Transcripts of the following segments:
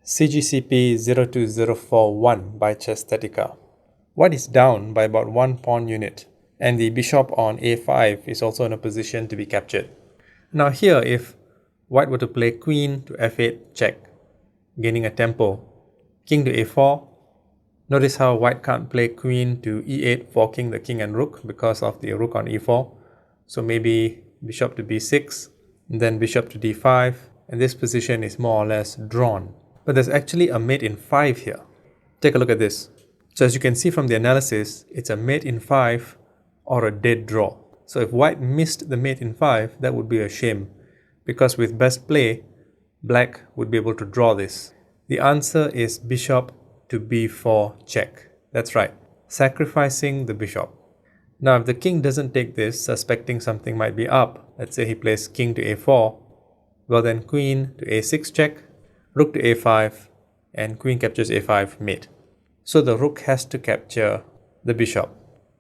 CGCP02041 by Chesthetica. White is down by about 1 pawn unit, and the bishop on a5 is also in a position to be captured. Now here, if white were to play queen to f8 check, gaining a tempo, king to a4, notice how white can't play queen to e8 forking the king and rook because of the rook on e4. So maybe bishop to b6, and then bishop to d5, and this position is more or less drawn. But there's actually a mate in 5 here. Take a look at this. So as you can see from the analysis, it's a mate in 5 or a dead draw. So if white missed the mate in 5, that would be a shame, because with best play, black would be able to draw this. The answer is bishop to b4 check. That's right, sacrificing the bishop. Now if the king doesn't take this, suspecting something might be up, let's say he plays king to a4, well then queen to a6 check, rook to a5, and queen captures a5 mate. So the rook has to capture the bishop.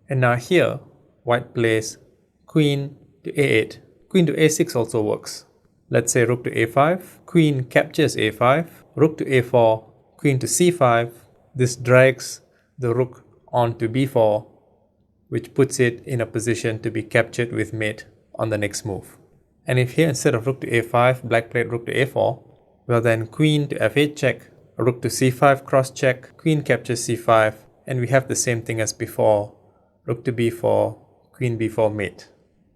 And now here, white plays queen to a8. Queen to a6 also works. Let's say rook to a5, queen captures a5, rook to a4, queen to c5. This drags the rook onto b4, which puts it in a position to be captured with mate on the next move. And if here instead of rook to a5, black played rook to a4, well then queen to f8 check, rook to c5 cross check, queen captures c5, and we have the same thing as before, rook to b4, queen b4 mate.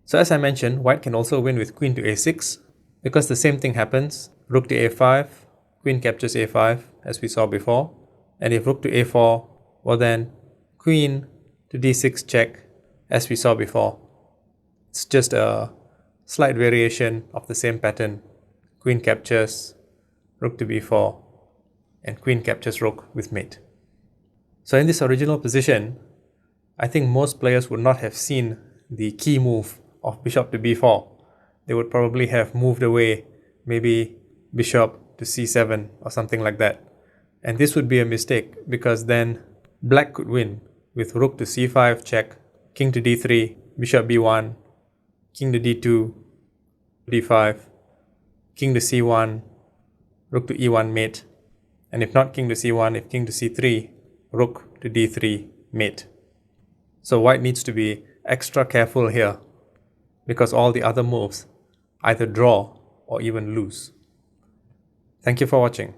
So as I mentioned, white can also win with queen to a6, because the same thing happens, rook to a5, queen captures a5 as we saw before, and if rook to a4, well then queen to d6 check as we saw before. It's just a slight variation of the same pattern. Queen captures, rook to b4, and queen captures rook with mate. So in this original position, I think most players would not have seen the key move of bishop to b4. They would probably have moved away, maybe bishop to c7 or something like that. And this would be a mistake, because then black could win with rook to c5 check, king to d3, bishop b1, king to d2, d5, king to c1, rook to e1 mate, and if not king to c1, if king to c3, rook to d3 mate. So white needs to be extra careful here, because all the other moves either draw or even lose. Thank you for watching.